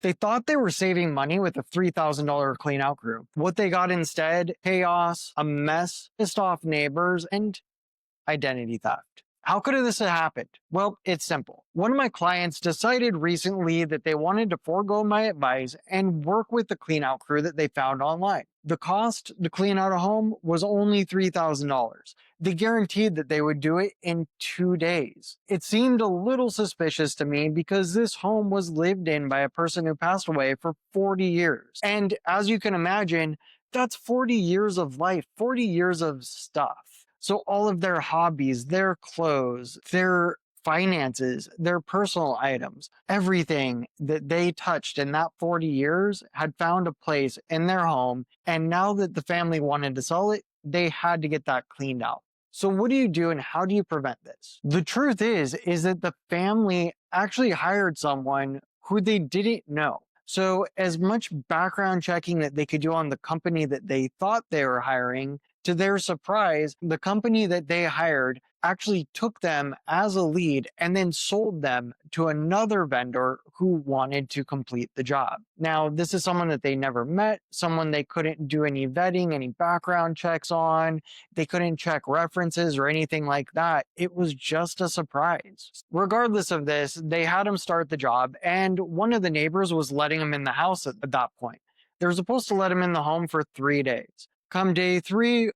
They thought they were saving money with a $3,000 clean out crew. What they got instead, chaos, a mess, pissed off neighbors, and identity theft. How could this have happened? Well, it's simple. One of my clients decided recently that they wanted to forego my advice and work with the clean out crew that they found online. The cost to clean out a home was only $3,000. They guaranteed that they would do it in 2 days. It seemed a little suspicious to me because this home was lived in by a person who passed away for 40 years. And as you can imagine, that's 40 years of life, 40 years of stuff. So all of their hobbies, their clothes, their finances, their personal items, everything that they touched in that 40 years had found a place in their home. And now that the family wanted to sell it, they had to get that cleaned out. So what do you do and how do you prevent this? The truth is that the family actually hired someone who they didn't know. So as much background checking that they could do on the company that they thought they were hiring, to their surprise, the company that they hired actually took them as a lead and then sold them to another vendor who wanted to complete the job. Now, this is someone that they never met, someone they couldn't do any vetting, any background checks on. They couldn't check references or anything like that. It was just a surprise. Regardless of this, they had him start the job, and one of the neighbors was letting him in the house at that point. They were supposed to let him in the home for 3 days. Come day 3,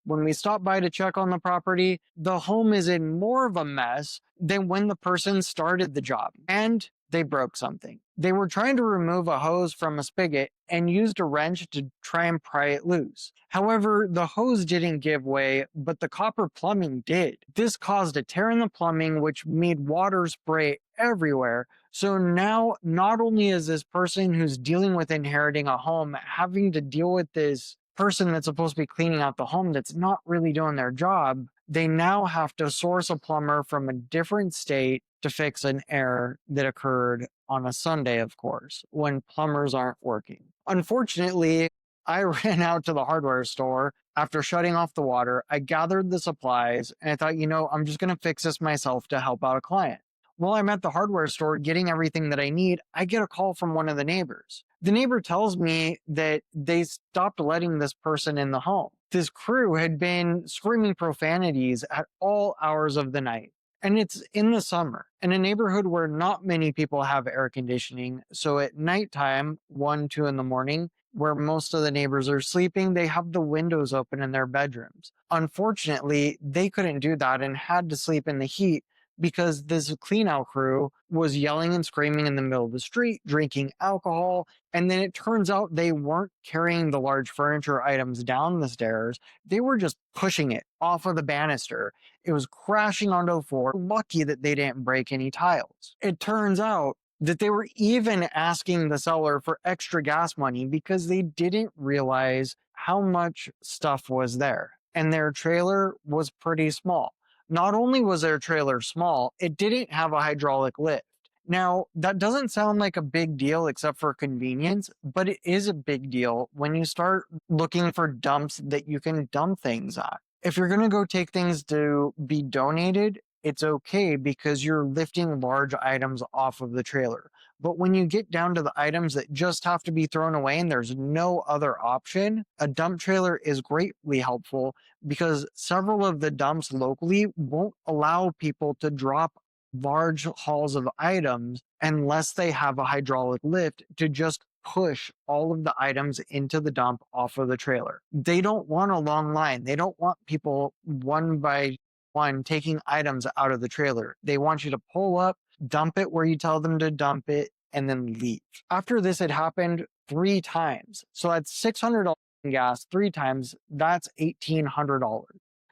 when we stopped by to check on the property, the home is in more of a mess than when the person started the job, and they broke something. They were trying to remove a hose from a spigot and used a wrench to try and pry it loose. However, the hose didn't give way, but the copper plumbing did. This caused a tear in the plumbing, which made water spray everywhere. So now, not only is this person who's dealing with inheriting a home having to deal with this person that's supposed to be cleaning out the home that's not really doing their job, they now have to source a plumber from a different state to fix an error that occurred on a Sunday, of course, when plumbers aren't working. Unfortunately, I ran out to the hardware store after shutting off the water. I gathered the supplies and I thought, I'm just going to fix this myself to help out a client. While I'm at the hardware store getting everything that I need, I get a call from one of the neighbors. The neighbor tells me that they stopped letting this person in the home. This crew had been screaming profanities at all hours of the night. And it's in the summer, in a neighborhood where not many people have air conditioning. So at nighttime, 1, 2 in the morning, where most of the neighbors are sleeping, they have the windows open in their bedrooms. Unfortunately, they couldn't do that and had to sleep in the heat because this clean out crew was yelling and screaming in the middle of the street, drinking alcohol. And then it turns out they weren't carrying the large furniture items down the stairs. They were just pushing it off of the banister. It was crashing onto the floor. Lucky that they didn't break any tiles. It turns out that they were even asking the seller for extra gas money because they didn't realize how much stuff was there. And their trailer was pretty small. Not only was their trailer small, it didn't have a hydraulic lift. Now, that doesn't sound like a big deal except for convenience, but it is a big deal when you start looking for dumps that you can dump things at. If you're going to go take things to be donated, it's okay because you're lifting large items off of the trailer. But when you get down to the items that just have to be thrown away and there's no other option, a dump trailer is greatly helpful because several of the dumps locally won't allow people to drop large hauls of items unless they have a hydraulic lift to just push all of the items into the dump off of the trailer. They don't want a long line. They don't want people one by one taking items out of the trailer. They want you to pull up, dump it where you tell them to dump it, and then leave. After this had happened 3 times. So that's $600 in gas 3 times. That's $1,800.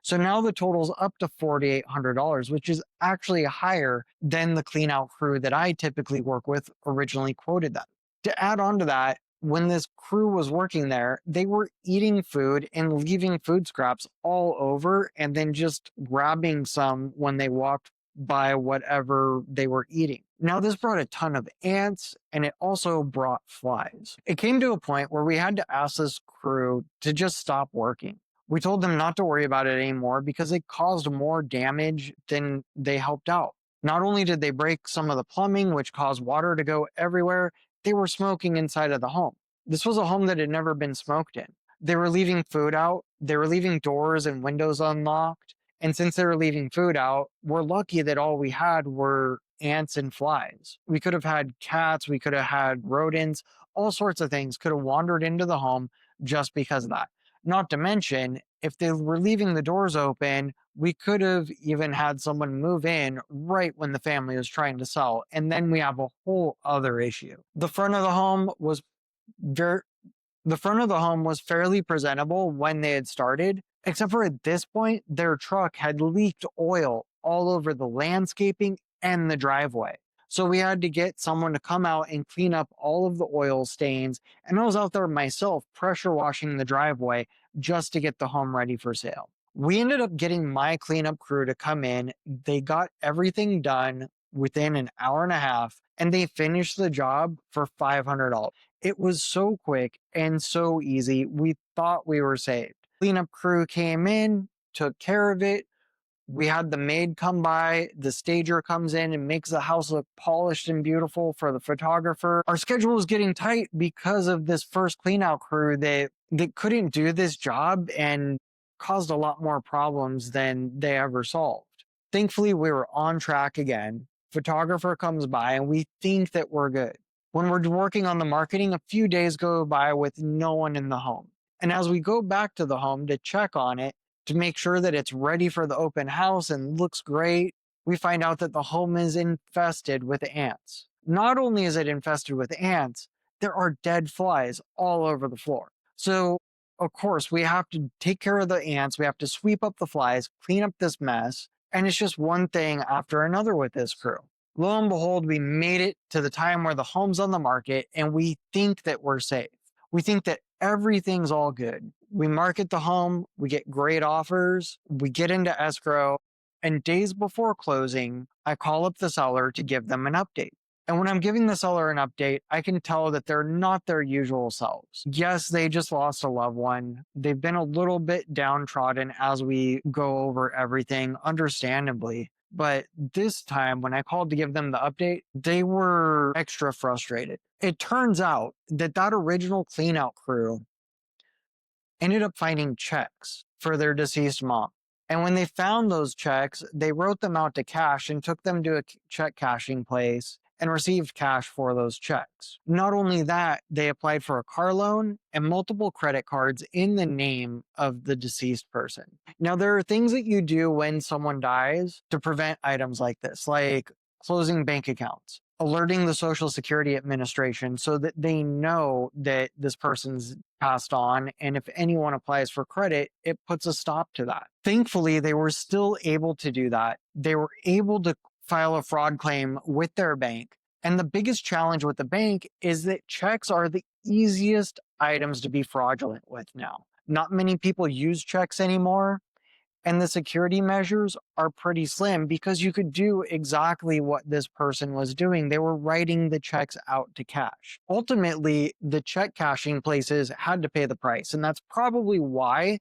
So now the total's up to $4,800, which is actually higher than the clean out crew that I typically work with originally quoted them. To add on to that, when this crew was working there, they were eating food and leaving food scraps all over and then just grabbing some when they walked by whatever they were eating. Now, this brought a ton of ants and it also brought flies. It came to a point where we had to ask this crew to just stop working. We told them not to worry about it anymore because it caused more damage than they helped out. Not only did they break some of the plumbing, which caused water to go everywhere, they were smoking inside of the home. This was a home that had never been smoked in. They were leaving food out. They were leaving doors and windows unlocked. And since they were leaving food out, we're lucky that all we had were ants and flies. We could have had cats. We could have had rodents. All sorts of things could have wandered into the home just because of that. Not to mention, if they were leaving the doors open, we could have even had someone move in right when the family was trying to sell. And then we have a whole other issue. Ver- the front of the home was fairly presentable when they had started, except for at this point, their truck had leaked oil all over the landscaping and the driveway. So we had to get someone to come out and clean up all of the oil stains. And I was out there myself pressure washing the driveway just to get the home ready for sale. We ended up getting my cleanup crew to come in. They got everything done within an hour and a half, and they finished the job for $500. It was so quick and so easy. We thought we were saved. Cleanup crew came in, took care of it. We had the maid come by. The stager comes in and makes the house look polished and beautiful for the photographer. Our schedule was getting tight because of this first cleanout crew that couldn't do this job and caused a lot more problems than they ever solved. Thankfully, we were on track again. Photographer comes by and we think that we're good. When we're working on the marketing, a few days go by with no one in the home. And as we go back to the home to check on it, to make sure that it's ready for the open house and looks great, we find out that the home is infested with ants. Not only is it infested with ants, there are dead flies all over the floor. So, of course, we have to take care of the ants. We have to sweep up the flies, clean up this mess. And it's just one thing after another with this crew. Lo and behold, we made it to the time where the home's on the market and we think that we're safe. We think that everything's all good. We market the home, we get great offers, we get into escrow, and days before closing, I call up the seller to give them an update. And when I'm giving the seller an update, I can tell that they're not their usual selves. Yes, they just lost a loved one. They've been a little bit downtrodden as we go over everything, understandably. But this time, when I called to give them the update, they were extra frustrated. It turns out that original cleanout crew ended up finding checks for their deceased mom. And when they found those checks, they wrote them out to cash and took them to a check cashing place and received cash for those checks. Not only that, they applied for a car loan and multiple credit cards in the name of the deceased person. Now, there are things that you do when someone dies to prevent items like this, like closing bank accounts, alerting the Social Security Administration so that they know that this person's passed on. And if anyone applies for credit, it puts a stop to that. Thankfully, they were still able to do that. They were able to file a fraud claim with their bank. And the biggest challenge with the bank is that checks are the easiest items to be fraudulent with now. Not many people use checks anymore. And the security measures are pretty slim because you could do exactly what this person was doing. They were writing the checks out to cash. Ultimately, the check cashing places had to pay the price. And that's probably why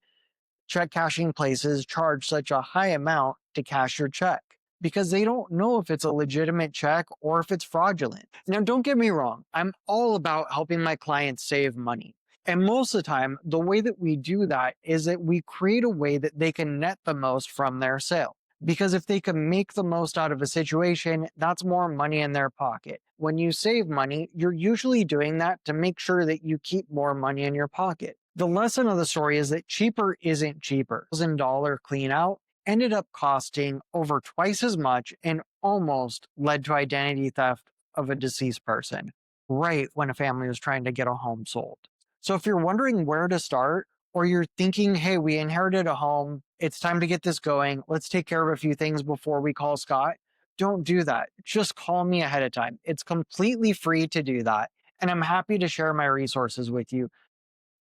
check cashing places charge such a high amount to cash your check, because they don't know if it's a legitimate check or if it's fraudulent. Now, don't get me wrong. I'm all about helping my clients save money. And most of the time, the way that we do that is that we create a way that they can net the most from their sale. Because if they can make the most out of a situation, that's more money in their pocket. When you save money, you're usually doing that to make sure that you keep more money in your pocket. The lesson of the story is that cheaper isn't cheaper. $1,000 clean out ended up costing over twice as much and almost led to identity theft of a deceased person, right when a family was trying to get a home sold. So if you're wondering where to start, or you're thinking, hey, we inherited a home, it's time to get this going, let's take care of a few things before we call Scott, don't do that. Just call me ahead of time. It's completely free to do that. And I'm happy to share my resources with you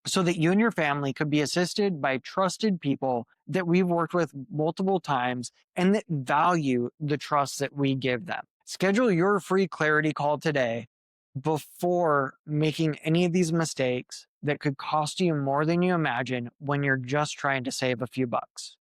so that you and your family could be assisted by trusted people that we've worked with multiple times and that value the trust that we give them. Schedule your free clarity call today before making any of these mistakes that could cost you more than you imagine when you're just trying to save a few bucks.